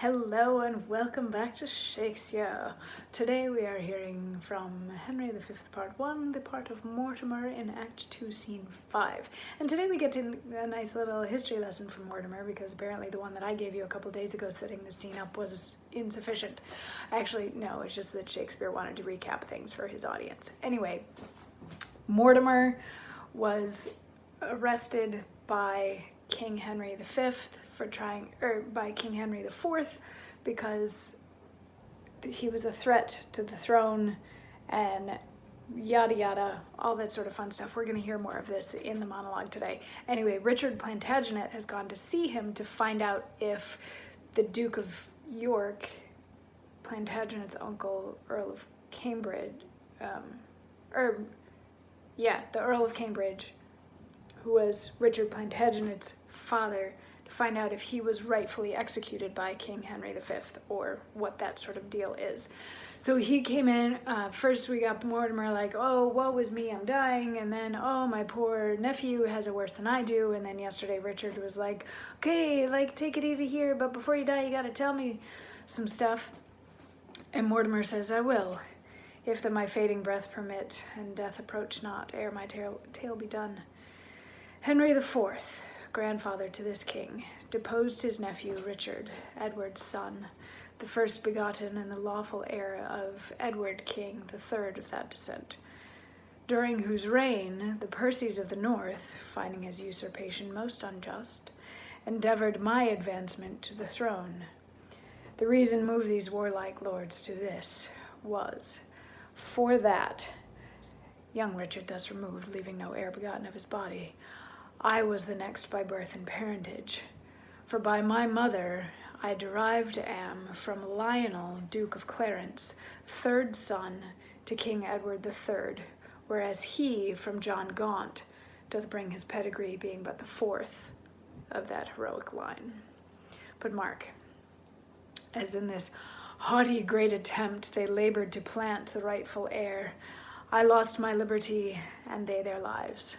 Hello and welcome back to Shakesyear. Today we are hearing from Henry V, Part 1, the part of Mortimer in Act 2, Scene 5. And today we get to a nice little history lesson from Mortimer, because apparently the one that I gave you a couple days ago setting the scene up was insufficient. Actually, no, it's just that Shakespeare wanted to recap things for his audience. Anyway, Mortimer was arrested by King Henry V by King Henry IV because he was a threat to the throne and yada yada, all that sort of fun stuff. We're going to hear more of this in the monologue today. Anyway, Richard Plantagenet has gone to see him to find out if the Duke of York, Plantagenet's uncle, Earl of Cambridge, the Earl of Cambridge, who was Richard Plantagenet's father, to find out if he was rightfully executed by King Henry V or what that sort of deal is. So he came in, first we got Mortimer like, oh, woe is me, I'm dying, and then, oh, my poor nephew has it worse than I do, and then yesterday Richard was like, okay, like, take it easy here, but before you die you gotta tell me some stuff. And Mortimer says, I will, if that my fading breath permit, and death approach not, ere my tale be done. Henry IV, grandfather to this king, deposed his nephew Richard, Edward's son, the first begotten and the lawful heir of Edward King III of that descent, during whose reign the Percys of the north, finding his usurpation most unjust, endeavored my advancement to the throne. The reason moved these warlike lords to this was, for that, young Richard thus removed, leaving no heir begotten of his body, I was the next by birth and parentage, for by my mother I derived am from Lionel, Duke of Clarence, third son to King Edward III, whereas he from John Gaunt doth bring his pedigree, being but the fourth of that heroic line. But mark, as in this haughty great attempt they labored to plant the rightful heir, I lost my liberty and they their lives.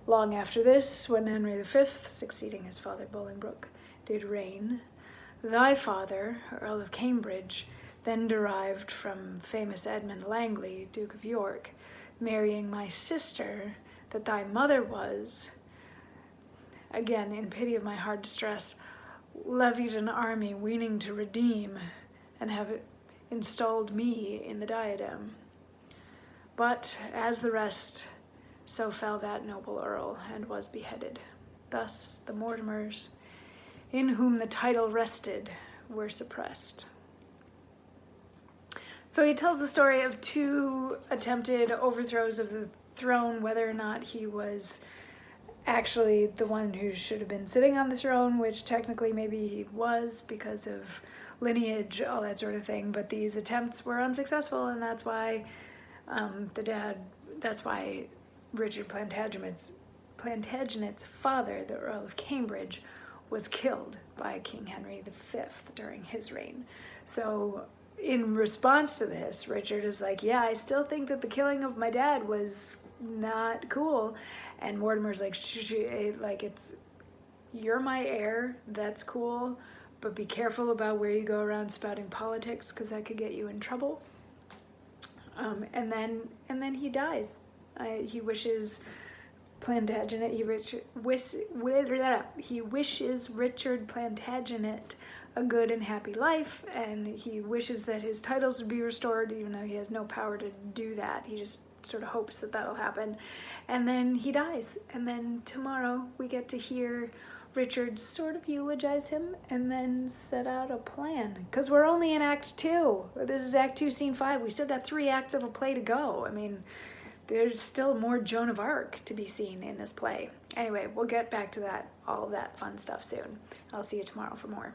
Long after this, when Henry V, succeeding his father Bolingbroke, did reign, thy father, Earl of Cambridge, then derived from famous Edmund Langley, Duke of York, marrying my sister, that thy mother was, again, in pity of my hard distress, levied an army weening to redeem, and have installed me in the diadem. But, as the rest, so fell that noble earl, and was beheaded. Thus the Mortimers, in whom the title rested, were suppressed. So he tells the story of two attempted overthrows of the throne, whether or not he was actually the one who should have been sitting on the throne, which technically maybe he was because of lineage, all that sort of thing, but these attempts were unsuccessful, and that's why Richard Plantagenet's father, the Earl of Cambridge, was killed by King Henry V during his reign. So in response to this, Richard is like, yeah, I still think that the killing of my dad was not cool. And Mortimer's like, you're my heir, that's cool, but be careful about where you go around spouting politics, because that could get you in trouble. And then he dies. He wishes Plantagenet, he wishes Richard Plantagenet a good and happy life, and he wishes that his titles would be restored, even though he has no power to do that. He just sort of hopes that that'll happen. And then he dies, and then tomorrow we get to hear Richard sort of eulogize him and then set out a plan, because we're only in Act 2. This is Act 2, Scene 5. We still got 3 acts of a play to go. I mean, there's still more Joan of Arc to be seen in this play. Anyway, we'll get back to that, all of that fun stuff soon. I'll see you tomorrow for more.